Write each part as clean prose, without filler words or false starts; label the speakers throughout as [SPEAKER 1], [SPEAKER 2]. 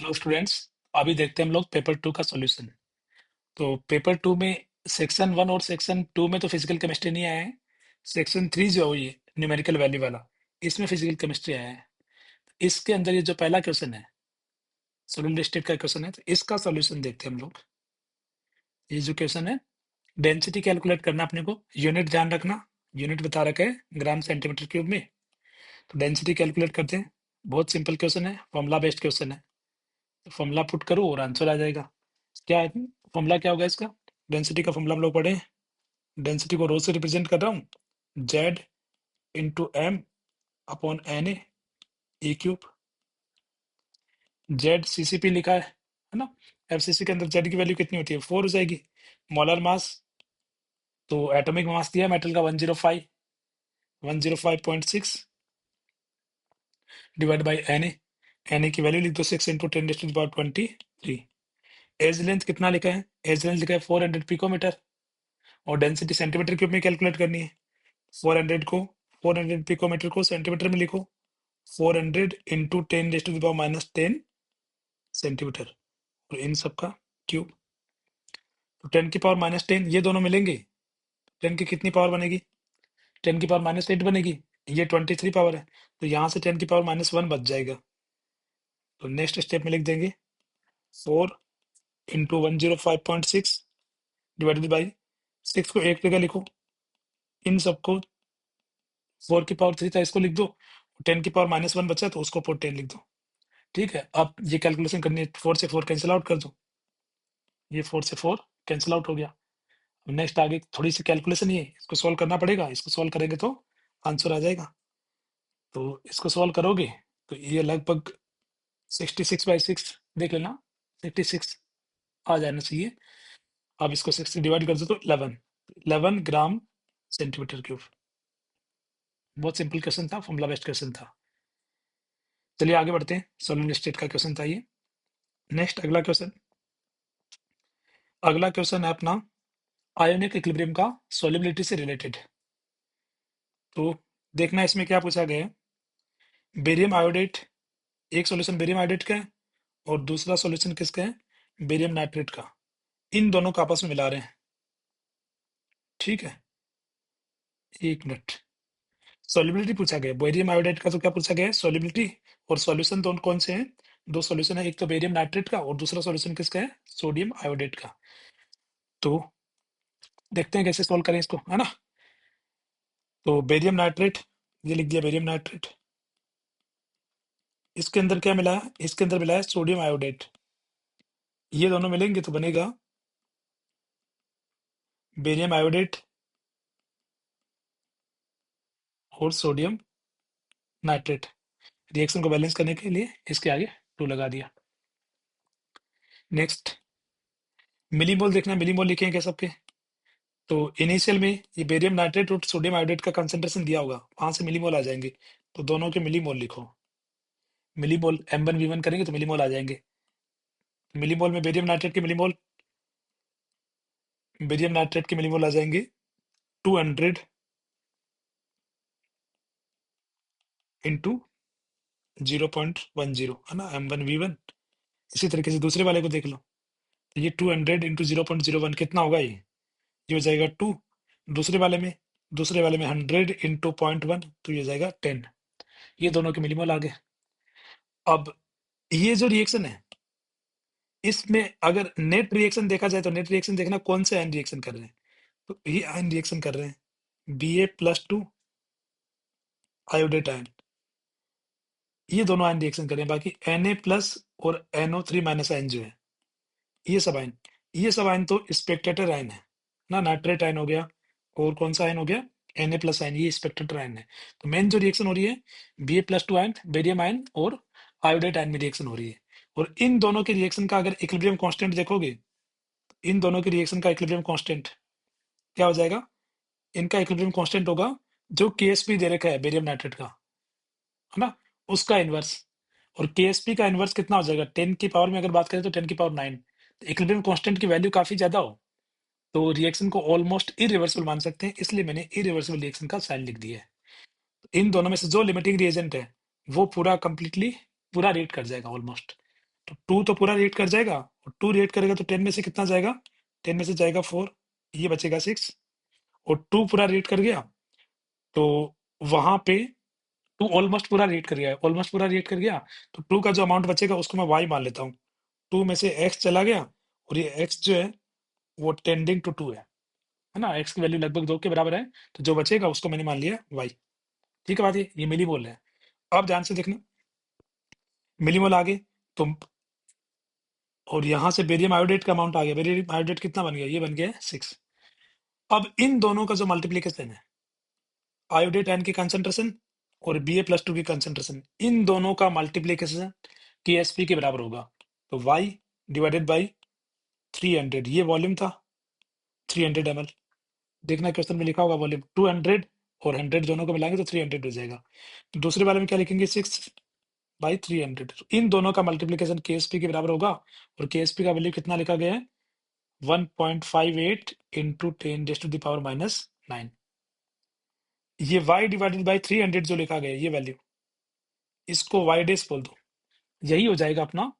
[SPEAKER 1] Hello students. अभी देखते हैं हम लोग पेपर 2 का सॉल्यूशन। तो पेपर 2 में सेक्शन 1 और सेक्शन 2 में तो फिजिकल केमिस्ट्री नहीं आया है। सेक्शन 3 जो है ये न्यूमेरिकल वैल्यू वाला, इसमें फिजिकल केमिस्ट्री आया है। इसके अंदर ये जो पहला क्वेश्चन है, सॉलिड स्टेट का क्वेश्चन है, तो इसका सॉल्यूशन देखते हैं हम लोग। ये जो क्वेश्चन है, डेंसिटी कैलकुलेट करना अपने को, यूनिट ध्यान रखना। यूनिट बता रखा है ग्राम सेंटीमीटर क्यूब में। तो डेंसिटी कैलकुलेट करते हैं। बहुत सिंपल क्वेश्चन है, फॉर्मूला बेस्ड क्वेश्चन है। तो फॉर्मूला पुट करो और आंसर आ जाएगा। क्या है फॉर्मूला, क्या होगा इसका? डेंसिटी का फॉर्मूला हम लोग पढ़े। डेंसिटी को रो से रिप्रेजेंट कर रहा हूँ, Z into M upon N A cube. Z CCP लिखा है ना। एफसीसी के अंदर जेड की वैल्यू कितनी होती है? 4 हो जाएगी। मोलर मास, तो एटॉमिक मास दिया मेटल का 105.6 डिवाइड बाई एन ए की वैल्यू लिख दो 6 इंटू 10⁻23। एज लेंथ कितना लिखा है? एज लेंथ लिखा है 400 पिकोमीटर, और डेंसिटी सेंटीमीटर क्यूब में कैलकुलेट करनी है। 400 को 400 पिकोमीटर को सेंटीमीटर में लिखो। 400 इंटू 10⁻−10 सेंटीमीटर, और इन सब का क्यूब। तो 10⁻−10 ये दोनों मिलेंगे, 10 की कितनी पावर बनेगी? 10⁻−8 बनेगी। ये 23 पावर है, तो यहाँ से 10⁻−1 बच जाएगा। तो नेक्स्ट स्टेप में लिख देंगे 4 इंटू 105.6 डिवाइडेड बाई 6 को एक जगह लिखो। इन सबको 4⁻3 था, इसको लिख दो। 10⁻−1 बचा तो उसको 10 लिख दो। ठीक है, अब ये कैलकुलेशन करनी है। 4 से 4 कैंसिल आउट कर दो। ये 4 से 4 कैंसिल आउट हो गया। अब नेक्स्ट आगे थोड़ी सी कैलकुलेशन ही है, इसको सॉल्व करना पड़ेगा। इसको सॉल्व करेंगे तो आंसर आ जाएगा। तो इसको सॉल्व करोगे तो ये लगभग 66/6 देख लेना, 66 आ जाना चाहिए। अब इसको 6 से डिवाइड कर दो तो 11 ग्राम सेंटीमीटर क्यूब। बहुत सिंपल क्वेश्चन था, फॉर्मूला बेस्ड क्वेश्चन था। चलिए आगे बढ़ते हैं। सॉलिड स्टेट का क्वेश्चन था ये। नेक्स्ट अगला क्वेश्चन, अगला क्वेश्चन है अपना आयोनिक इक्विलिब्रियम का सॉल्युबिलिटी से रिलेटेड। तो देखना इसमें क्या पूछा गया है। बेरियम आयोडेट, एक सॉल्यूशन बेरियम आयोडेट का है और दूसरा सॉल्यूशन किसका है? बेरियम नाइट्रेट का। इन दोनों को आपस में मिला रहे हैं। ठीक है, एक मिनट। सॉल्युबिलिटी पूछा गया बेरियम आयोडेट का, तो क्या पूछा गया है? सॉल्युबिलिटी। और सॉल्यूशन दोनों कौन से हैं? दो सॉल्यूशन है, एक तो बेरियम नाइट्रेट का और दूसरा सॉल्यूशन किसका है? सोडियम आयोडेट का। तो देखते हैं कैसे सॉल्व करें इसको, है ना। तो बेरियम नाइट्रेट, ये लिख दिया बेरियम नाइट्रेट। इसके अंदर क्या मिला है? इसके अंदर मिला है सोडियम आयोडेट। ये दोनों मिलेंगे तो बनेगा बेरियम आयोडेट और सोडियम नाइट्रेट। रिएक्शन को बैलेंस करने के लिए इसके आगे 2 लगा दिया। नेक्स्ट मिलीमोल देखना, मिलीमोल लिखे हैं क्या सबके? तो इनिशियल में ये बेरियम नाइट्रेट और सोडियम आयोडेट का कंसंट्रेशन दिया होगा, वहां से मिलीमोल आ जाएंगे। तो दोनों के मिलीमोल लिखो। मिलीमोल M1V1 करेंगे तो मिलीमोल आ जाएंगे। मिलीमोल में बेरियम नाइट्रेट के मिलीमोल, बेरियम नाइट्रेट के मिलीमोल आ जाएंगे 200 इंटू 0.10, है ना, M1V1। इसी तरीके से दूसरे वाले को देख लो। तो ये 200 इंटू 0.01 कितना होगा? ये हो जाएगा 2। दूसरे वाले में 100 इंटू 0.1, तो ये हो जाएगा 10। ये दोनों के मिलीमोल आ गए। अब ये जो रिएक्शन है, इसमें अगर नेट रिएक्शन देखा जाए तो नेट रिएक्शन देखना कौन से आयन रिएक्शन कर रहे हैं। तो ये आयन रिएक्शन कर रहे हैं Ba+2 आयोडेट आयन। ये दोनों आयन रिएक्शन कर रहे हैं। बाकी Na+ और NO3- आयन जो है, ये सब आयन तो स्पेक्टेटर आयन है ना। नाइट्रेट आयन हो गया, और कौन सा आयन हो गया? Na+ आयन, ये स्पेक्टेटर आयन है। तो मेन जो रिएक्शन हो रही है Ba+2 आयन, बेरियम आयन और आयोडेट आयन में रिएक्शन हो रही है। और इन दोनों के रिएक्शन का अगर इक्विलिब्रियम कांस्टेंट देखोगे, इन दोनों के रिएक्शन का इक्विलिब्रियम कांस्टेंट क्या हो जाएगा? इनका इक्विलिब्रियम कांस्टेंट होगा जो Ksp दे रखा है बेरियम नाइट्रेट का, है ना, उसका इनवर्स। और Ksp का इनवर्स कितना हो जाएगा? 10 की पावर में अगर बात करें तो 10⁹। तो इक्विलिब्रियम कांस्टेंट की वैल्यू काफी ज्यादा हो तो रिएक्शन को ऑलमोस्ट इरिवर्सिबल मान सकते हैं, इसलिए मैंने इरिवर्सिबल रिएक्शन का साइन लिख दिया है। इन दोनों में से जो लिमिटिंग रिएजेंट है वो पूरा कंप्लीटली पूरा रिएक्ट कर जाएगा ऑलमोस्ट। तो 2 तो पूरा रिएक्ट कर जाएगा, और 2 रिएक्ट करेगा तो 10 में से कितना जाएगा, 10 में से जाएगा 4, ये बचेगा 6, और 2 पूरा रिएक्ट कर गया, तो वहां पे 2 ऑलमोस्ट पूरा रिएक्ट कर गया, ऑलमोस्ट पूरा रिएक्ट कर गया, तो 2 का जो अमाउंट बचेगा उसको मैं y मान लेता हूँ। 2 में से x चला गया, और ये x जो है वो टेंडिंग टू 2 है ना, x की वैल्यू लगभग 2 के बराबर है, तो जो बचेगा उसको मैंने मान लिया y। ठीक है बात, ये मिली बोल रहे हैं। अब ध्यान से देखना, मिलीमोल आ गए तो, और यहां से बेरियम आयोडेट का अमाउंट आ गया, बेरियम आयोडेट कितना बन गया, ये बन गया 6। अब इन दोनों का जो मल्टीप्लीकेशन है, आयोडेट आयन की कंसंट्रेशन और Ba+2 की कंसंट्रेशन, इन दोनों का मल्टीप्लीकेशन Ksp के बराबर होगा, तो y डिवाइडेड बाई 300, ये वॉल्यूम था 300 ml। देखना क्वेश्चन में लिखा होगा वॉल्यूम 200 और 100 दोनों को मिलाएंगे तो 300 हो जाएगा। दूसरे वाले में क्या लिखेंगे, 6/300। इन दोनों का मल्टीप्लीकेशन Ksp के बराबर होगा, और Ksp का वैल्यू कितना लिखा गया है, 1.58 इंटू 10⁻⁻9। ये y डिवाइडेड बाई 300 जो लिखा गया है, ये वैल्यू, इसको y डैश बोल दो, यही हो जाएगा अपना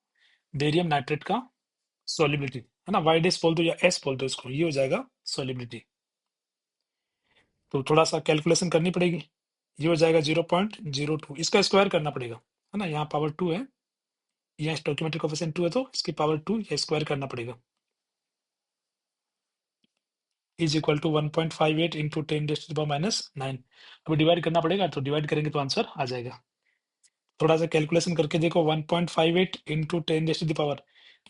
[SPEAKER 1] बेरियम नाइट्रेट का सॉलिबिलिटी, है ना, y डैश बोल दो या s बोल दो इसको, ये हो जाएगा सॉलिबिलिटी। तो थोड़ा सा कैलकुलेशन करनी पड़ेगी, ये हो जाएगा 0.02, इसका स्क्वायर करना पड़ेगा, है ना, यहाँ पावर 2 है, यहाँ स्टोइकियोमेट्रिक कोएफिशिएंट 2 है, तो इसकी पावर 2 या स्क्वायर करना पड़ेगा, इज इक्वल टू 1.58 इंटू 10⁻⁻9। अभी डिवाइड करना पड़ेगा, तो डिवाइड करेंगे तो आंसर आ जाएगा। थोड़ा सा कैलकुलेशन करके देखो, 1.58 इंटू 10⁻,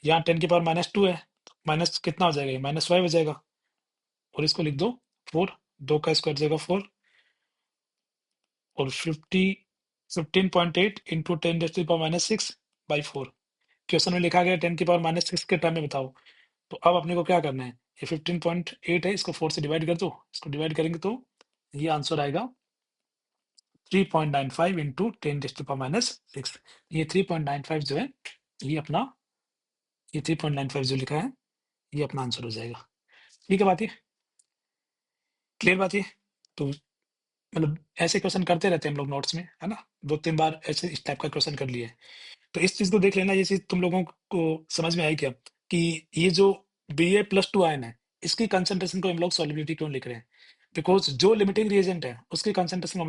[SPEAKER 1] यहाँ 10 की पावर -2 है, माइनस कितना हो जाएगा, -5 हो जाएगा, और इसको लिख दो 4, 2 का स्क्वायर जाएगा 4, और 15.8 इंटू 10⁻⁻6/4। क्वेश्चन में लिखा गया 10 की पावर -6 के टर्म में बताओ, तो अब अपने को क्या करना है, ये 15.8 है, इसको 4 से डिवाइड कर दो, इसको डिवाइड करेंगे तो ये आंसर आएगा 3.95 इंटू 10⁻⁻6। ये 3.95 जो है, ये अपना, ये 3.95 जो लिखा है, ये अपना आंसर हो जाएगा। ठीक है बात, ये क्लियर बात ये। तो मतलब ऐसे क्वेश्चन करते रहते हैं हम लोग नोट्स में, है ना, 2-3 बार ऐसे इस टाइप का क्वेश्चन कर लिए। तो इस चीज को देख लेना, ये चीज तुम लोगों को समझ में आई क्या, कि ये जो Ba+2 आयन है, इसकी कंसंट्रेशन को हम लोग सॉलिबिलिटी क्यों लिख रहे हैं, बिकॉज जो लिमिटिंग रिएजेंट है उसकी कंसंट्रेशन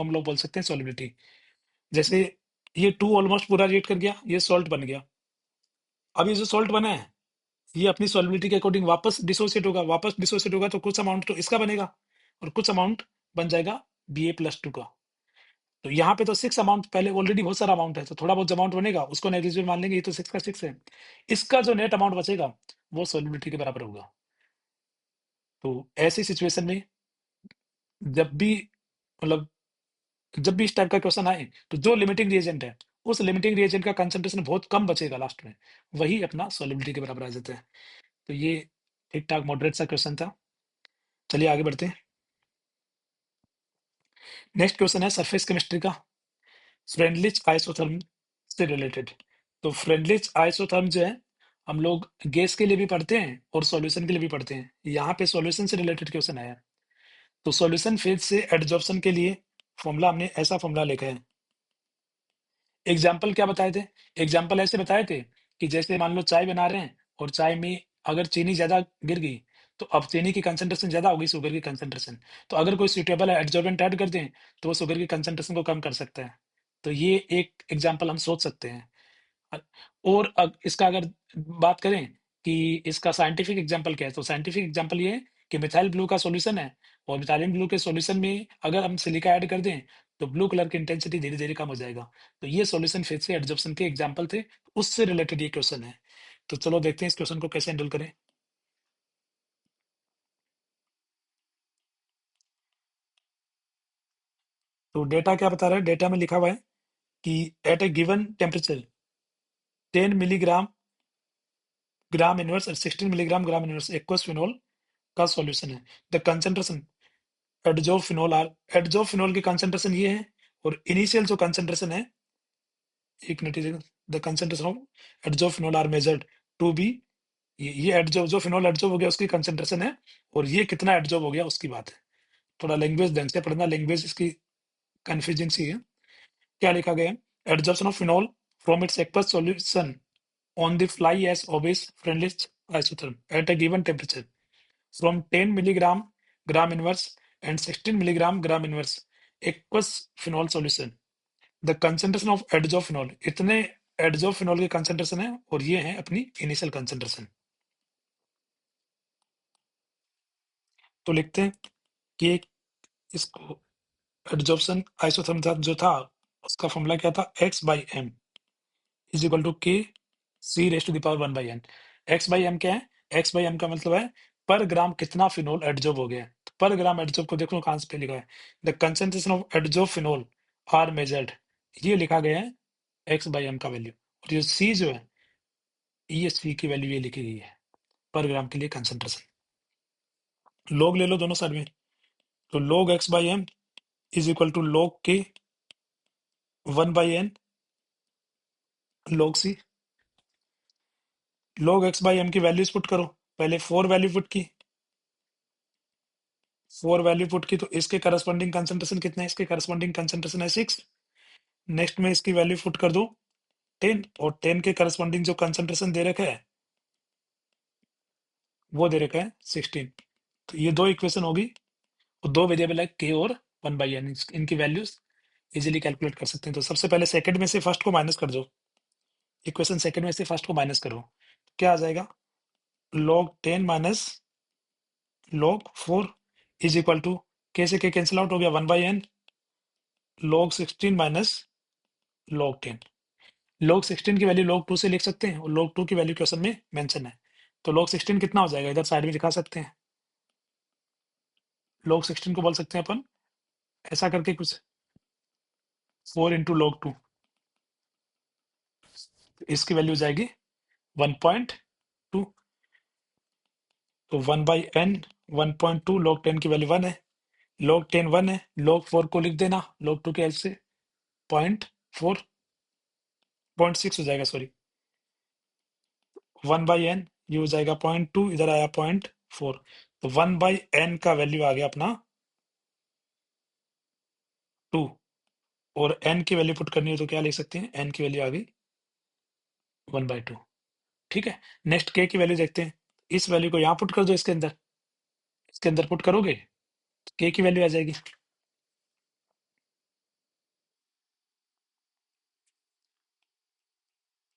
[SPEAKER 1] हम लोग बोल सकते हैं सॉलिबिलिटी। जैसे ये 2 ऑलमोस्ट पूरा रिएक्ट कर गया, ये सॉल्ट बन गया, अब ये जो सॉल्ट बना है, ये अपनी सॉलिबिलिटी के अकॉर्डिंग वापस डिसोसिएट होगा, वापस डिसोसिएट होगा तो कुछ अमाउंट तो इसका बनेगा, और कुछ अमाउंट बन जाएगा Ba+2 का। तो यहाँ पे तो 6 अमाउंट, पहले ऑलरेडी बहुत सारा अमाउंट है, तो थोड़ा बहुत अमाउंट बनेगा उसको नेग्लिजिबल मान लेंगे, ये तो 6 का 6 है, इसका जो नेट अमाउंट बचेगा वो सॉलिबिलिटी के बराबर होगा। तो ऐसी सिचुएशन में जब भी, मतलब जब भी इस टाइप का क्वेश्चन आए, तो जो लिमिटिंग रिएजेंट है, उस लिमिटिंग रिएजेंट का कंसंट्रेशन बहुत कम बचेगा लास्ट में, वही अपना सॉलिबिलिटी के बराबर आ जाता है। तो ये ठीक ठाक मॉडरेट सा क्वेश्चन था। चलिए आगे बढ़ते हैं। नेक्स्ट क्वेश्चन है सरफेस केमिस्ट्री का, फ्रेंडलिच आइसोथर्म से रिलेटेड। तो फ्रेंडलिच आइसोथर्म जो है, हम लोग गैस के लिए भी पढ़ते हैं और सॉल्यूशन के लिए भी पढ़ते हैं। यहाँ पे सॉल्यूशन से रिलेटेड क्वेश्चन आया है। तो सॉल्यूशन फेज से एडजॉर्प्शन के लिए फॉर्मूला, हमने ऐसा फॉर्मूला लिखा है। एग्जाम्पल क्या बताए थे, एग्जाम्पल ऐसे बताए थे कि जैसे मान लो चाय बना रहे हैं, और चाय में अगर चीनी ज्यादा गिर गई, तो अब चीनी की कंसंट्रेशन ज्यादा होगी, शुगर की कंसंट्रेशन, तो अगर कोई सुटेबल एडजॉर्बेंट ऐड कर दें तो वो शुगर की कंसंट्रेशन को कम कर सकता है। तो ये एक एग्जाम्पल हम सोच सकते हैं। और इसका अगर बात करें कि इसका साइंटिफिक एग्जांपल क्या है, तो साइंटिफिक एग्जांपल ये है कि मिथाइल ब्लू का सॉल्यूशन है, और मिथाइलिन ब्लू के सॉल्यूशन में अगर हम सिलिका ऐड कर दें तो ब्लू कलर की इंटेंसिटी धीरे धीरे कम हो जाएगा। तो ये सॉल्यूशन फेज से एडजॉर्प्शन के एग्जांपल थे, उससे रिलेटेड ये क्वेश्चन है। तो चलो देखते हैं इस क्वेश्चन को कैसे हैंडल करें। तो डेटा क्या बता रहा है, डेटा में लिखा हुआ है कि एट ए गिवन टेम्परेचर 10 मिलीग्राम ग्राम इनवर्स और 16 मिलीग्राम ग्राम इनवर्स एक्वस फिनोल का सॉल्यूशन है। द कंसंट्रेशन एडजोफिनोल की कंसंट्रेशन ये है, और इनिशियल जो कंसंट्रेशन है, एक मिनट, द कंसंट्रेशन ऑफ एडजोफिनोल आर मेजर्ड टू बी, ये एडजो जो फिनोल एडजॉर्ब हो गया उसकी कंसंट्रेशन है, और ये कितना एडजॉर्ब हो गया उसकी बात है। थोड़ा लैंग्वेज ढंग से पढ़ना, लैंग्वेज इसकी कंफ्यूजिंग सी है। क्या लिखा गया है, adsorption of phenol from its aqueous solution on the fly as obeys Freundlich isotherm at a given temperature from 10 milligram gram inverse and 16 milligram gram inverse aqueous phenol solution. The concentration of एडजोफिनॉल, इतने एडजोफिनॉल के concentration है और ये है अपनी initial concentration. तो लिखते हैं कि इसको एडजॉर्प्शन आइसोथर्म जो था उसका फॉर्मूला क्या था, x by M is equal to K C raise to the power 1 by N. X by M क्या है, एक्स बाई एम का मतलब है पर ग्राम कितना फिनोल एडजॉर्ब हो गया है। तो पर ग्राम एडजॉर्ब को देखो कहां पे लिखा है, the concentration of adsorb phenol are measured, ये लिखा गया है एक्स बाई एम का वैल्यू, और ये सी जो है ESV की वैल्यू ये लिखी गई है पर ग्राम के लिए कंसेंट्रेशन। लॉग ले लो दोनों साइड में, तो log x by M is equal to log k 1 by N log c। log x by M की वैल्यूज पुट करो, पहले 4 वैल्यू पुट की, 4 वैल्यू पुट की तो इसके करस्पॉन्डिंग कंसेंट्रेशन कितना है, इसके करस्पॉन्डिंग कंसेंट्रेशन है 6। नेक्स्ट में इसकी वैल्यू पुट कर दो 10, और 10 के करस्पॉन्डिंग जो कंसेंट्रेशन दे रखा है वो दे रखा है 16। तो ये दो इक्वेशन होगी और दो वेरिएबल है k और 1 बाई एन, इनकी वैल्यूज इजीली कैलकुलेट कर सकते हैं। तो सबसे पहले सेकंड में से फर्स्ट को माइनस कर दो, इक्वेशन सेकंड में से फर्स्ट को माइनस करो, क्या आ जाएगा, log 10 minus log 4 is equal to k से k कैंसिल आउट हो गया 1 by N log 16 minus log 10। log 16 की वैल्यू log 2 से लिख सकते हैं और log 2 की वैल्यू क्वेश्चन में मेंशन है, तो log 16 कितना हो जाएगा, इधर साइड में दिखा सकते हैं। log 16 को बोल सकते हैं अपन ऐसा करके कुछ 4 इंटू log 2, इसकी वैल्यू जाएगी 1.2, तो 1 बाई एन 1.2 log 10 की वैल्यू 1 है, log 10 1 है, log 4 को लिख देना log 2 के हेल्प से 0.4 0.6 हो जाएगा, सॉरी 1 बाई एन ये हो जाएगा 0.2, इधर आया 0.4, तो 1 बाई एन का वैल्यू आ गया अपना 2, और एन की वैल्यू पुट करनी हो तो क्या लिख सकते हैं, एन की वैल्यू आ गई 1/2। ठीक है, नेक्स्ट के की वैल्यू देखते हैं, इस वैल्यू को यहाँ पुट कर दो, इसके अंदर पुट करोगे तो के की वैल्यू आ जाएगी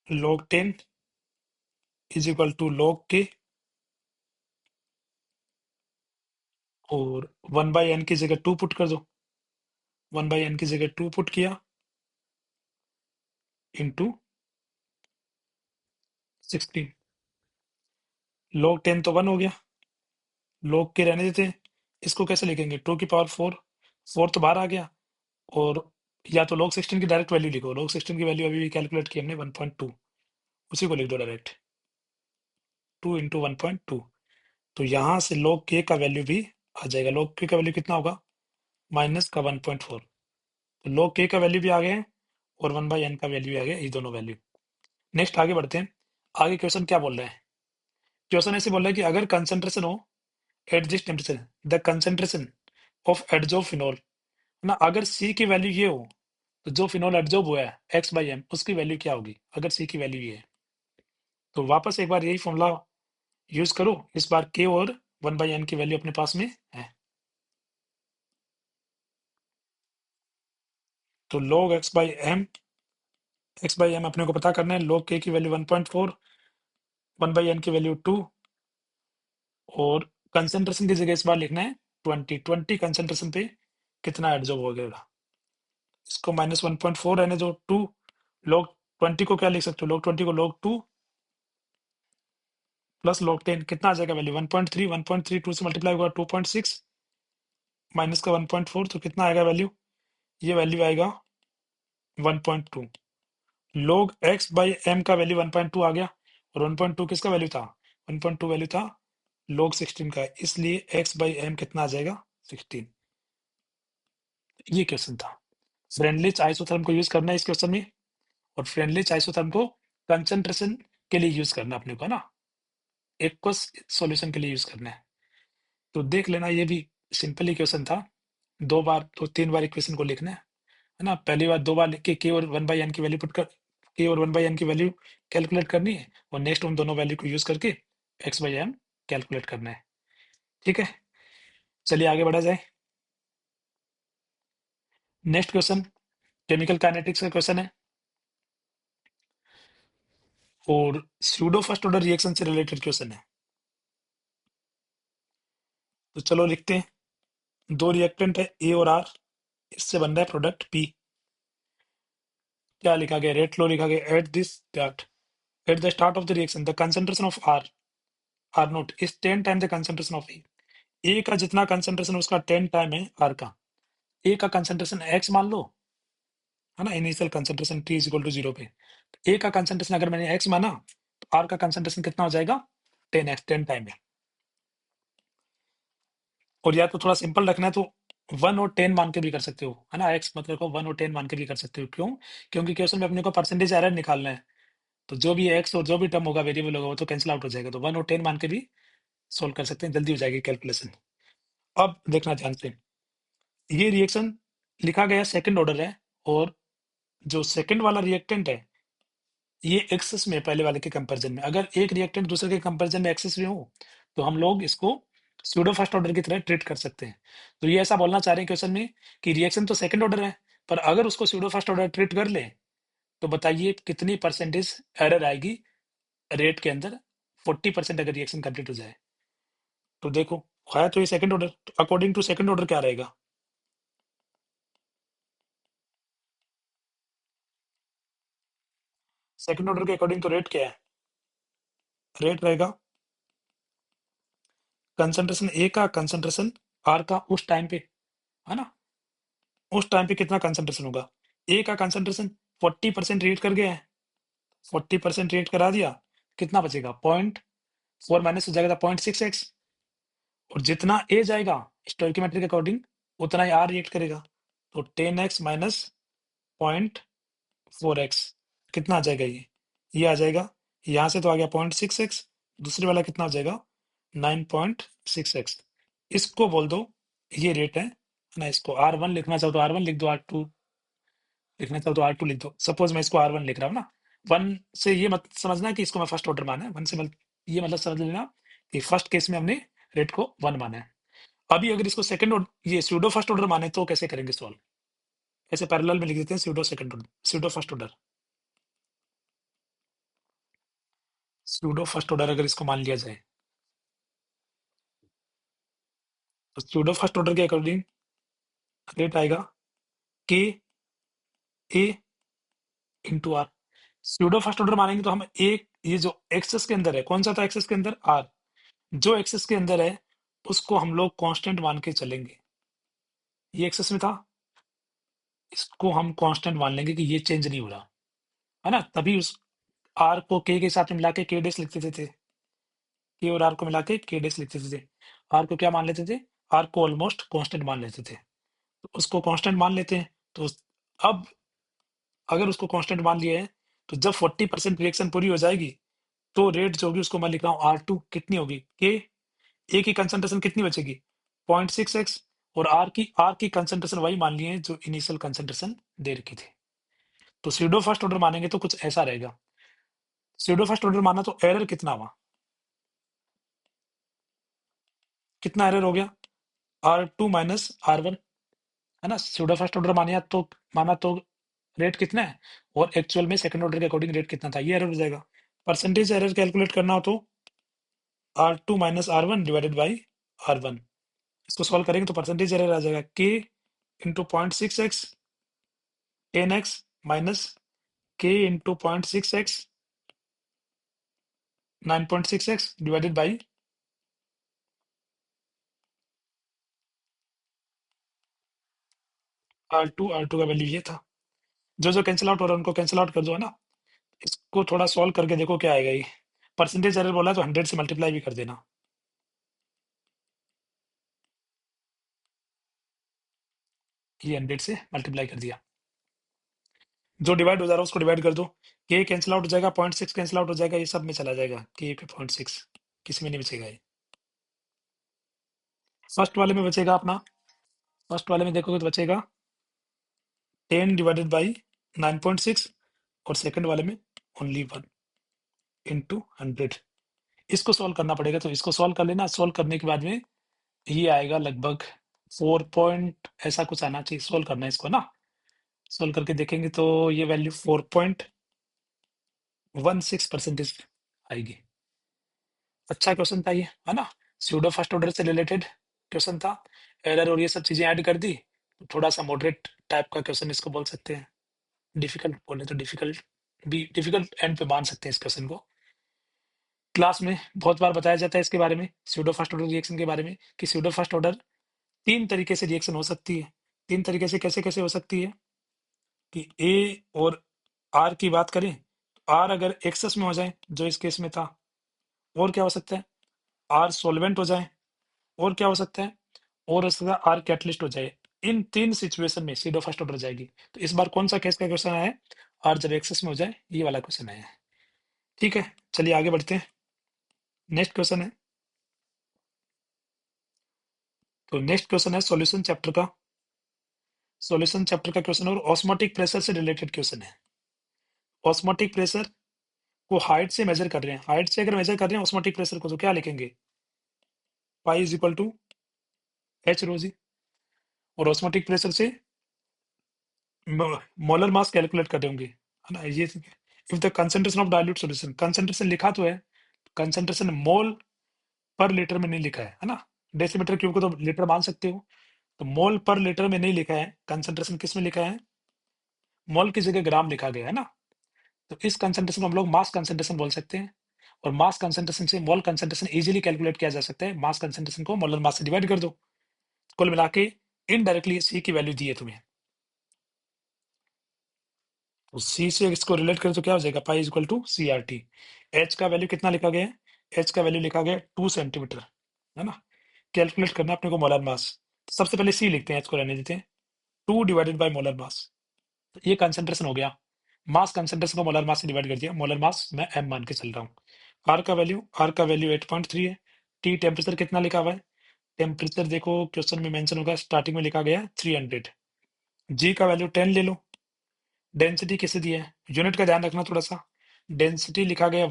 [SPEAKER 1] log 10 is equal to log के, और 1 बाई एन की जगह 2 पुट कर दो, 1 बाई एन की जगह 2 पुट किया इंटू 16, log 10 तो 1 हो गया, log के रहने देते हैं, इसको कैसे लिखेंगे 2 की पावर 4, 4 तो बाहर आ गया, और या तो log 16 की डायरेक्ट वैल्यू लिखो, log 16 की वैल्यू अभी भी कैलकुलेट की हमने 1.2, उसी को लिख दो डायरेक्ट 2 इंटू 1.2, तो यहाँ से log k का वैल्यू भी आ जाएगा, log k का वैल्यू कितना होगा माइनस का 1.4, तो log k का वैल्यू भी आ गया है और 1 बाई एन का वैल्यू भी आ गया, ये दोनों वैल्यू। नेक्स्ट आगे बढ़ते हैं, आगे क्वेश्चन क्या बोल रहा है, क्वेश्चन ऐसे बोल रहा है कि अगर कंसेंट्रेशन हो at this temperature the concentration of adsorb phenol ना, अगर सी की वैल्यू ये हो तो जो फिनोल एडजॉर्ब हुआ है एक्स बाई एम उसकी वैल्यू क्या होगी, अगर सी की वैल्यू ये है, तो वापस एक बार यही फॉर्मूला यूज करो, इस बार के और 1 बाई एन की वैल्यू अपने पास में है, तो log x बाई एम अपने को पता करना है, log k की वैल्यू 1.4, 1 बाई एन की वैल्यू 2, और कंसेंट्रेशन की जगह इस बार लिखना है 20 कंसेंट्रेशन पे कितना एडजॉर्ब हो गया, इसको माइनस 1.4 रहने दो, 2 log 20 को क्या लिख सकते हो, log 20 को log 2 प्लस log 10 कितना आ जाएगा वैल्यू 1.3, 1.3 2 से मल्टीप्लाई होगा 2.6 माइनस का 1.4, तो कितना आएगा वैल्यू, ये वैल्यू आएगा 1.2, log x बाई एम का वैल्यू 1.2 आ गया, और 1.2 किसका वैल्यू था, 1.2 वैल्यू था log 16 का, इसलिए x बाई एम कितना आ जाएगा 16। ये क्वेश्चन था, फ्रेंडलिच आइसोथर्म को यूज करना है इस क्वेश्चन में, और फ्रेंडलिच आइसोथर्म को कंसंट्रेशन के लिए यूज करना अपने को, है ना, एक्वस सॉल्यूशन के लिए यूज करना है, तो देख लेना, ये भी सिंपल ही क्वेश्चन था, 2 बार तो 3 बार इक्वेशन को लिखना है ना, पहली बार 2 बार लिख के के और 1 बाई एन की वैल्यू पुट कर के और 1/n की वैल्यू कैलकुलेट करनी है और नेक्स्ट उन दोनों वैल्यू को यूज करके x/m कैलकुलेट करना है। ठीक है, चलिए आगे बढ़ा जाए। नेक्स्ट क्वेश्चन केमिकल काइनेटिक्स का क्वेश्चन है और स्यूडो फर्स्ट ऑर्डर रिएक्शन से रिलेटेड क्वेश्चन है। तो चलो लिखते हैं, दो रिएक्टेंट है ए और आर, इससे बन रहा है प्रोडक्ट पी। क्या लिखा गया, रेट लो लिखा गया, at this that at the start of the reaction the concentration of R naught is 10 time the concentration of A का जितना कंसंट्रेशन उसका 10 टाइम है आर का। ए का कंसंट्रेशन एक्स मान लो, है ना, initial concentration T is equal to 0 पे। ए का कंसंट्रेशन अगर मैंने एक्स माना तो आर का कंसंट्रेशन कितना हो जाएगा, 10x, 10 टाइम है। और या तो थोड़ा सिंपल रखना है तो 1 और 10 मान के भी कर सकते हो, है ना, एक्स मतलब को 1 और 10 मान के भी कर सकते हो। क्यों? क्योंकि क्वेश्चन में अपने को परसेंटेज एरर निकालना है, तो जो भी एक्स और जो भी टर्म होगा वेरिएबल होगा वो तो कैंसिल आउट हो जाएगा, तो 1 और 10 मान के भी सोल्व कर सकते हैं, जल्दी हो जाएगी कैलकुलेशन। अब देखना ध्यान से, ये रिएक्शन लिखा गया सेकंड ऑर्डर है और जो सेकंड वाला रिएक्टेंट है ये एक्सेस में पहले वाले के कंपैरिजन में, अगर एक रिएक्टेंट दूसरे के कंपैरिजन में एक्सेस में हो तो हम लोग इसको स्यूडो फर्स्ट ऑर्डर की तरह ट्रीट कर सकते हैं। तो ये ऐसा बोलना चाह रहे हैं क्वेश्चन में कि रिएक्शन तो सेकंड ऑर्डर है, पर अगर उसको स्यूडो फर्स्ट ऑर्डर ट्रीट कर ले तो बताइए कितनी परसेंटेज एरर आएगी रेट के अंदर, 40% अगर रिएक्शन कंप्लीट हो जाए। तो देखो, है तो ये सेकंड ऑर्डर, तो अकॉर्डिंग टू सेकंड ऑर्डर क्या रहेगा, सेकंड ऑर्डर के अकॉर्डिंग तो रेट क्या है, रेट रहेगा कंसंट्रेशन ए का कंसंट्रेशन आर का उस टाइम पे, है ना, उस टाइम पे कितना कंसंट्रेशन होगा। ए का कंसंट्रेशन 40% रेट कर गया है, 40% रेट करा दिया, कितना बचेगा, 0.4 माइनस हो जाएगा 0.6x, और जितना ए जाएगा स्टोइकियोमेट्री के अकॉर्डिंग उतना ही आर रिएक्ट करेगा, तो 10x माइनस 0.4x कितना आ जाएगा, ये आ जाएगा, यहाँ से तो आ गया 0.6x, दूसरे वाला कितना हो जाएगा 9.6x। इसको बोल दो ये रेट है ना, इसको R1 लिखना चाहो तो R1 लिख दो, R2 लिखना चाहो तो R2 लिख दो। सपोज मैं इसको R1 लिख रहा हूँ ना, 1 से ये मत समझना कि इसको मैं फर्स्ट ऑर्डर माना है, 1 से ये मतलब समझ लेना कि फर्स्ट केस में हमने रेट को 1 माना है। अभी अगर इसको सेकंड ऑर्डर ये स्यूडो फर्स्ट ऑर्डर माने तो कैसे करेंगे सॉल्व, ऐसे पैरेलल में लिख देते हैं pseudo second order, pseudo first order, pseudo first order अगर इसको मान लिया जाए तो स्यूडो फर्स्ट ऑर्डर के अकॉर्डिंग रेट आएगा K A into R. Pseudo first order मानेंगे तो हम एक ये जो एक्सेस के अंदर है, कौन सा था एक्सेस के अंदर, आर, जो एक्सेस के अंदर है उसको हम लोग कांस्टेंट मान के चलेंगे, ये एक्सेस में था, इसको हम कांस्टेंट मान लेंगे कि ये चेंज नहीं हो रहा, है ना, तभी उस आर को के साथ में मिला के डेस लिखते थे, के और आर को मिला के डेस लिखते थे, आर को क्या मान लेते थे, आर को ऑलमोस्ट कांस्टेंट मान लेते थे, तो उसको कांस्टेंट मान लेते हैं। तो अब अगर उसको कांस्टेंट मान लिया है तो जब 40% रिएक्शन पूरी हो जाएगी तो रेट जो होगी उसको मैं लिख रहा हूँ R2 कितनी होगी, के ए की कंसंट्रेशन कितनी बचेगी 0.6x, और आर की कंसंट्रेशन वही मान लिए जो इनिशियल कंसंट्रेशन दे रखी थी। तो स्यूडो फर्स्ट ऑर्डर मानेंगे तो कुछ ऐसा रहेगा, स्यूडो फर्स्ट ऑर्डर माना तो एरर कितना हुआ, कितना एरर हो गया, R2 माइनस R1, है ना, स्यूडो फर्स्ट ऑर्डर माना तो रेट कितना है और एक्चुअल में सेकंड ऑर्डर के अकॉर्डिंग रेट कितना था, ये एरर हो जाएगा। परसेंटेज एरर कैलकुलेट करना हो तो R2 minus R1 divided by R1, इसको सॉल्व करेंगे तो परसेंटेज एरर आ जाएगा के इंटू 0.6x 10x माइनस के into 0.6x 9.6x divided by R2 का वैल्यू ये था। जो जो कैंसिल आउट हो रहा है उनको कैंसिल आउट कर दो, है ना, इसको थोड़ा सॉल्व करके देखो क्या आएगा, ये परसेंटेज एरर बोला है तो 100 से मल्टीप्लाई भी कर देना, ये 100 से मल्टीप्लाई कर दिया, जो डिवाइड हो जा रहा है उसको डिवाइड कर दो, के कैंसिल आउट हो जाएगा 0.6 कैंसिल आउट हो जाएगा, ये सब में चला जाएगा, के पे 0.6 किसी में नहीं बचेगा ये। फर्स्ट वाले में बचेगा अपना, फर्स्ट वाले में देखोगे तो बचेगा 10 डिवाइडेड बाई 9.6, और सेकंड वाले में ओनली 1 इंटू 100। इसको सॉल्व करना पड़ेगा, तो इसको सॉल्व कर लेना। सॉल्व करने के बाद में ये आएगा लगभग 4 पॉइंट ऐसा कुछ आना चाहिए। सॉल्व करना है इसको ना, सॉल्व करके देखेंगे तो ये वैल्यू 4.16% आएगी। अच्छा क्वेश्चन था ये, है ना। स्यूडो फर्स्ट ऑर्डर से रिलेटेड क्वेश्चन था। एरर और ये सब चीजें ऐड कर दी, तो थोड़ा सा मॉडरेट टाइप का क्वेश्चन इसको बोल सकते हैं। डिफिकल्ट बोले तो डिफिकल्ट भी, डिफिकल्ट एंड पे मान सकते हैं इस क्वेश्चन को। क्लास में बहुत बार बताया जाता है इसके बारे में, स्यूडो फर्स्ट ऑर्डर रिएक्शन के बारे में, कि स्यूडो फर्स्ट ऑर्डर 3 तरीके से रिएक्शन हो सकती है। 3 तरीके से कैसे कैसे हो सकती है, कि ए और आर की बात करें, आर अगर एक्सेस में हो जाए जो इस केस में था, और क्या हो सकता है, आर सॉल्वेंट हो जाए, और क्या हो सकता है, और हो सकता है आर कैटलिस्ट हो जाए। इन 3 सिचुएशन में सीडो फर्स्ट ऑर्डर जाएगी। तो इस बार कौन सा केस का क्वेश्चन आया है, आर जब एक्सेस में हो जाए, ये वाला क्वेश्चन आया है। ठीक है, चलिए आगे बढ़ते हैं। नेक्स्ट क्वेश्चन है, तो नेक्स्ट क्वेश्चन है सॉल्यूशन चैप्टर का। सॉल्यूशन चैप्टर का क्वेश्चन और ऑस्मोटिक प्रेशर से रिलेटेड क्वेश्चन है। ऑस्मोटिक प्रेशर को हाइट से मेजर कर रहे हैं, हाइट से अगर मेजर कर रहे हैं ऑस्मोटिक प्रेशर को, तो क्या लिखेंगे, pi is equal to h rho g. और ऑस्मोटिक प्रेशर से मोलर मास कैलकुलेट कर देंगे, है ना। ये if the concentration of dilute solution, concentration लिखा तो है, कंसंट्रेशन मोल पर लीटर में नहीं लिखा है ना। डेसीमीटर क्यूब को तो लीटर मान सकते हो, तो मोल पर लीटर में नहीं लिखा है। कंसंट्रेशन किस में लिखा है, मोल की जगह ग्राम लिखा गया है ना। तो इस कंसंट्रेशन को हम लोग मास कंसंट्रेशन बोल सकते हैं, और मास कंसंट्रेशन से मोल कंसंट्रेशन इजीली कैलकुलेट किया जा सकता है। मास कंसंट्रेशन को मोलर मास से डिवाइड कर दो, कुल मिला के इनडायरेक्टली सी की वैल्यू दी है तुम्हें। तो सी से इसको रिलेट करें तो क्या हो जाएगा, pi is equal to C R T. H का वैल्यू कितना लिखा गया है, एच का वैल्यू लिखा गया 2 सेंटीमीटर, है ना। कैलकुलेट करना अपने को मोलर मास। तो सबसे पहले सी लिखते हैं, एच को रहने देते हैं, 2 डिवाइडेड बाय मोलर मास। तो ये कंसंट्रेशन हो गया, मास कंसंट्रेशन को मोलर मास से डिवाइड कर दिया, मोलर मास मैं एम मान के चल रहा हूँ। आर का वैल्यू 8.3 है। टी टेम्परेचर कितना लिखा हुआ है, टेम्परेचर देखो क्वेश्चन में मेंशन होगा, स्टार्टिंग में लिखा गया है 300। जी का वैल्यू 10 ले लो। डेंसिटी किसे दिया है, यूनिट का ध्यान रखना थोड़ा सा। डेंसिटी लिखा गया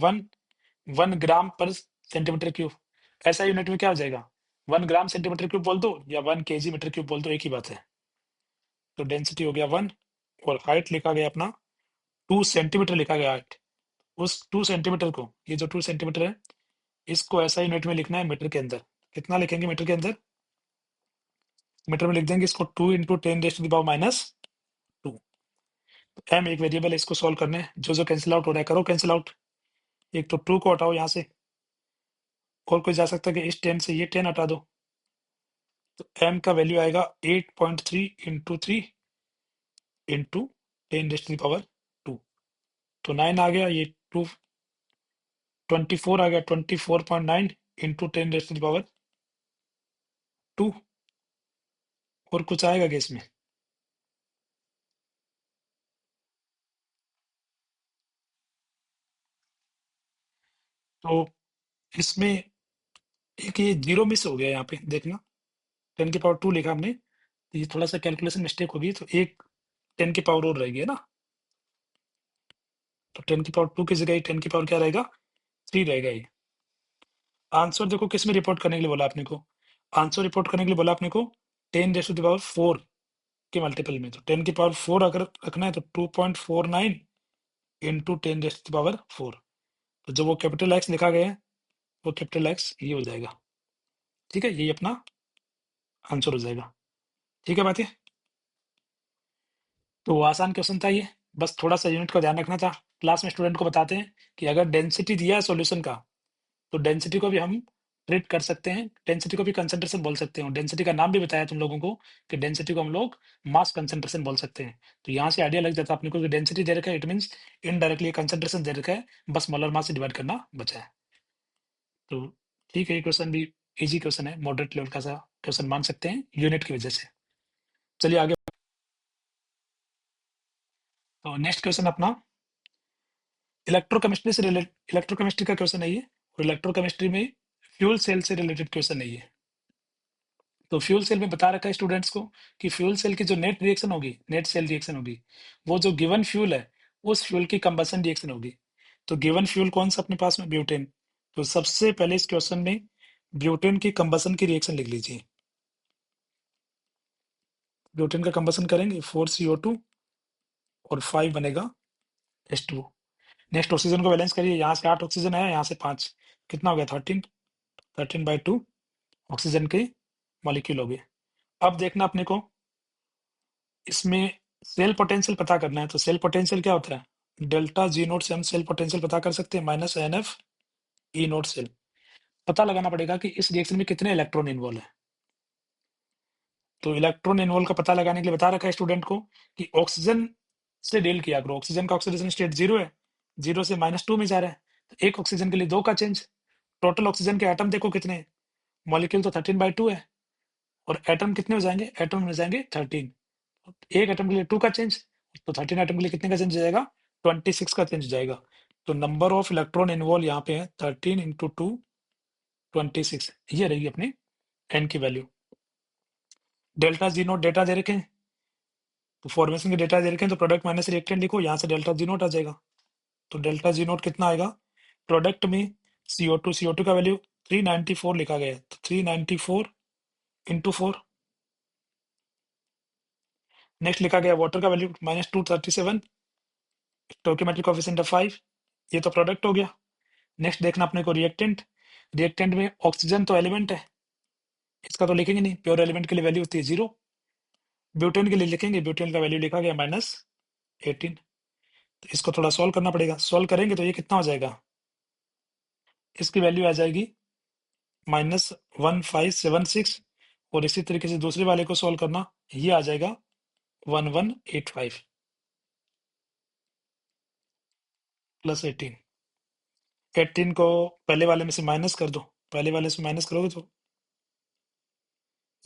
[SPEAKER 1] 1 ग्राम पर सेंटीमीटर क्यूब। ऐसा यूनिट में क्या हो जाएगा, 1 ग्राम सेंटीमीटर क्यूब बोल दो या 1 केजी मीटर क्यूब बोल दो, एक ही बात है। तो डेंसिटी हो गया 1, और हाइट लिखा गया अपना 2 सेंटीमीटर लिखा गया हाइट। उस 2 सेंटीमीटर को, ये जो 2 सेंटीमीटर है, इसको ऐसा यूनिट में लिखना है मीटर के अंदर। कितना लिखेंगे मीटर के अंदर, मीटर में लिख देंगे इसको 2 इंटू 10⁻²। एम एक वेरिएबल है, इसको सॉल्व करना है। जो जो कैंसिल आउट हो रहा है करो कैंसिल आउट। एक तो 2 को हटाओ यहाँ से, और कोई जा सकता है कि इस 10 से ये 10 हटा दो, तो एम का वैल्यू आएगा 8.3 इंटू 3 इंटू 10⁻²। तो 9 आ गया, ये 2 24 आ गया, 24.9 इंटू 10⁻²। और कुछ आएगा क्या इसमें, तो इसमें एक ये जीरो मिस हो गया यहाँ पे देखना, 10⁻² लिखा हमने, तो ये थोड़ा सा कैलकुलेशन मिस्टेक होगी, तो एक 10 की पावर और रहेगी, है ना। तो 10 की पावर 2 की जगह 10 की पावर क्या रहेगा, 3 रहेगा ये। आंसर देखो किस में रिपोर्ट करने के लिए बोला आपने को, आंसर रिपोर्ट करने के लिए बोला आपने को 10⁻4 के मल्टीपल में। तो 10 की पावर 4 अगर रखना है तो 2.49 इंटू 10⁻4। तो जो वो कैपिटल एक्स लिखा गया है, वो कैपिटल एक्स ये हो जाएगा। ठीक है, यही अपना आंसर हो जाएगा। ठीक है बात ये, तो आसान क्वेश्चन था ये, बस थोड़ा सा यूनिट का ध्यान रखना था। क्लास में स्टूडेंट को बताते हैं कि अगर डेंसिटी दिया है सॉल्यूशन का, तो डेंसिटी को भी हम ट्रीट कर सकते हैं, डेंसिटी को भी कंसंट्रेशन बोल सकते हैं। डेंसिटी का नाम भी बताया तुम लोगों को कि डेंसिटी को हम लोग मास कंसंट्रेशन बोल सकते हैं। तो यहाँ से आइडिया लग जाता है अपने को कि डेंसिटी दे रखा है, इट मीन्स इनडायरेक्टली कंसंट्रेशन दे रखा है, बस मोलर मास से डिवाइड करना बचा है। तो ठीक है, ये क्वेश्चन भी इजी क्वेश्चन है, मॉडरेट लेवल का सा क्वेश्चन मान सकते हैं यूनिट की वजह से। चलिए आगे, तो नेक्स्ट क्वेश्चन अपना इलेक्ट्रोकेमिस्ट्री से रिलेटेड, इलेक्ट्रोकेमिस्ट्री का क्वेश्चन है ये, और इलेक्ट्रोकेमिस्ट्री में फ्यूल सेल से रिलेटेड क्वेश्चन है ये। तो फ्यूल सेल में बता रखा है स्टूडेंट्स को कि फ्यूल सेल की जो नेट रिएक्शन होगी, नेट सेल रिएक्शन होगी, वो जो गिवन फ्यूल है उस फ्यूल की कंबसन रिएक्शन होगी। तो गिवन फ्यूल कौन सा अपने पास में, ब्यूटेन। तो सबसे पहले इस क्वेश्चन में ब्यूटेन की कंबसन की रिएक्शन लिख लीजिए। ब्यूटेन का कंबसन करेंगे 4CO2 और 5 बनेगा H2O। नेक्स्ट ऑक्सीजन को बैलेंस करिए, यहाँ से 8 ऑक्सीजन आया, यहाँ से 5, कितना हो गया 13, 13/2 ऑक्सीजन के मॉलिक्यूल हो गए। अब देखना अपने को इसमें सेल पोटेंशियल पता करना है। तो सेल पोटेंशियल क्या होता है, डेल्टा जी नोट से हम सेल पोटेंशियल पता कर सकते हैं, -NF E नोट सेल। पता लगाना पड़ेगा कि इस रिएक्शन में कितने इलेक्ट्रॉन इन्वॉल्व है। तो इलेक्ट्रॉन इन्वॉल्व का पता लगाने के लिए बता रखा है स्टूडेंट को कि ऑक्सीजन से डील किया करो। ऑक्सीजन का ऑक्सीडेशन स्टेट 0 है, 0 से -2 में जा रहा है, तो एक ऑक्सीजन के लिए 2 का चेंज। टोटल ऑक्सीजन के एटम देखो कितने हैं, मॉलिक्यूल तो 13/2 है, और एटम कितने हो जाएंगे, एटम हो जाएंगे 13। एक एटम के लिए 2 का चेंज, तो 13 एटम के लिए कितने का चेंज हो जाएगा, 26 का चेंज हो जाएगा। तो नंबर ऑफ इलेक्ट्रॉन इन्वॉल्व यहाँ पे है 13 × 2 26, ये रहेगी अपनी एन की value. Delta G naught data दे रखे हैं, तो फॉर्मेशन के डेटा दे रखे हैं, तो प्रोडक्ट माइनस रिएक्टेंट लिखो, यहाँ से डेल्टा जी नोट आ जाएगा। तो डेल्टा जी नोट कितना आएगा, प्रोडक्ट में CO2 का वैल्यू 394 लिखा गया है, तो 394 × 4। नेक्स्ट लिखा गया वाटर का वैल्यू -237, स्टोइकियोमेट्रिक कोएफिशिएंट है 5, ये तो प्रोडक्ट हो गया। नेक्स्ट देखना अपने को रिएक्टेंट। रिएक्टेंट में ऑक्सीजन तो एलिमेंट है, इसका तो लिखेंगे नहीं, प्योर एलिमेंट के लिए वैल्यू होती है 0। ब्यूटेन के लिए लिखेंगे, ब्यूटेन का वैल्यू लिखा गया -18। तो इसको थोड़ा सॉल्व करना पड़ेगा, सॉल्व करेंगे तो ये कितना हो जाएगा, इसकी वैल्यू आ जाएगी -1576, और इसी तरीके से दूसरे वाले को सॉल्व करना, ये आ जाएगा 1185 + 18। 18 को पहले वाले में से माइनस कर दो, पहले वाले से माइनस करोगे तो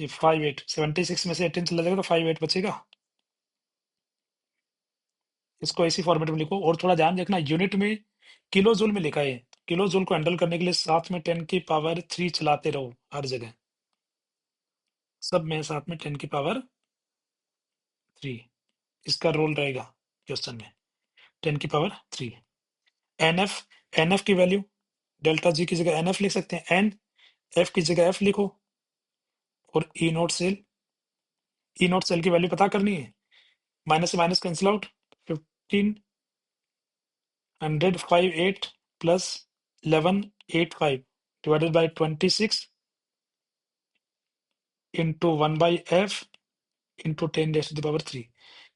[SPEAKER 1] ये 58, 76 में से 18 चला जाएगा तो 58 बचेगा। इसको इसी फॉर्मेट में लिखो, और थोड़ा ध्यान देखना यूनिट में किलो जूल में लिखा है। किलो जूल को हैंडल करने के लिए साथ में 10⁻³ चलाते रहो हर जगह, सब में साथ में 10⁻³ इसका रोल रहेगा क्वेश्चन में, 10⁻³। एनएफ की वैल्यू, डेल्टा जी की जगह एनएफ लिख सकते हैं, एन, एफ की जगह एफ लिखो, और ई नोट सेल की वैल्यू पता करनी है, माइनस से minus cancel out, 1558 + 1185 divided by 26 into 1/f into 10⁻³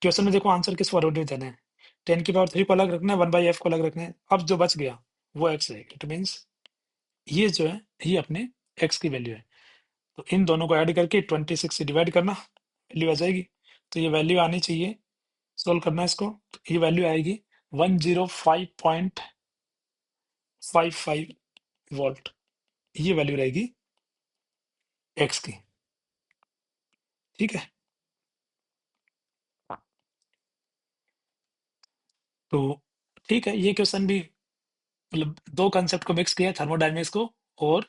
[SPEAKER 1] question में देखो आंसर किस फॉर्मेट में देना है, 10⁻³ को अलग रखना है, 1/f को अलग रखना है। अब जो बच गया वो x है, इट मीन्स ये जो है ये अपने x की वैल्यू है। तो इन दोनों को ऐड करके 26 से डिवाइड करना, वैल्यू आ जाएगी। तो ये वैल्यू आनी चाहिए, सोल्व करना है इसको, तो ये वैल्यू आएगी 105.55 वोल्ट, ये वैल्यू रहेगी x की, ठीक है। तो ठीक है, ये क्वेश्चन भी मतलब दो कंसेप्ट को मिक्स किया, थर्मोडायनेमिक्स को और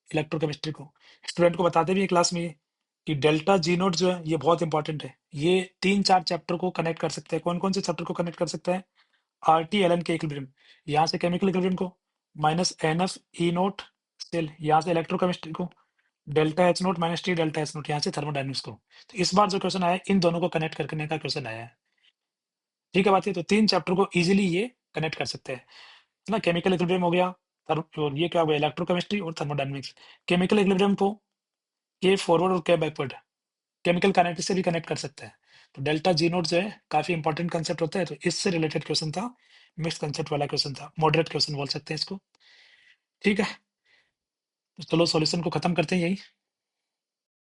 [SPEAKER 1] इलेक्ट्रोकेमिस्ट्री को। स्टूडेंट को बताते भी हैं क्लास में कि डेल्टा जी नोट जो है ये बहुत इंपॉर्टेंट है, ये 3-4 चैप्टर को कनेक्ट कर सकते हैं। कौन कौन से चैप्टर को कनेक्ट कर सकता है, आरटी एल एन के इक्विलिब्रियम, यहाँ से केमिकल इक्विलिब्रियम को, -NF E नोट सेल, यहाँ से इलेक्ट्रोकेमिस्ट्री को, delta H note -T delta H note, यहाँ से थर्मोडायनेमिक्स को। तो इस बार जो क्वेश्चन आया है इन दोनों को कनेक्ट करने का क्वेश्चन आया है, ठीक है बात है। तो 3 चैप्टर को इजीली ये कनेक्ट कर सकते हैं, है ना। केमिकल इक्विलिब्रियम हो गया, और ये क्या हो गया, इलेक्ट्रोकेमिस्ट्री और थर्मोडायनेमिक्स। केमिकल इक्विलिब्रियम को के फॉरवर्ड और के बैकवर्ड केमिकल काइनेटिक्स से भी कनेक्ट कर सकते हैं। तो डेल्टा जी नोट जो है काफी इंपॉर्टेंट कंसेप्ट होता है, तो इससे रिलेटेड क्वेश्चन था, मिक्स कंसेप्ट वाला क्वेश्चन था, मॉडरेट क्वेश्चन बोल सकते हैं इसको, ठीक है। तो चलो सॉल्यूशन को खत्म करते हैं यही।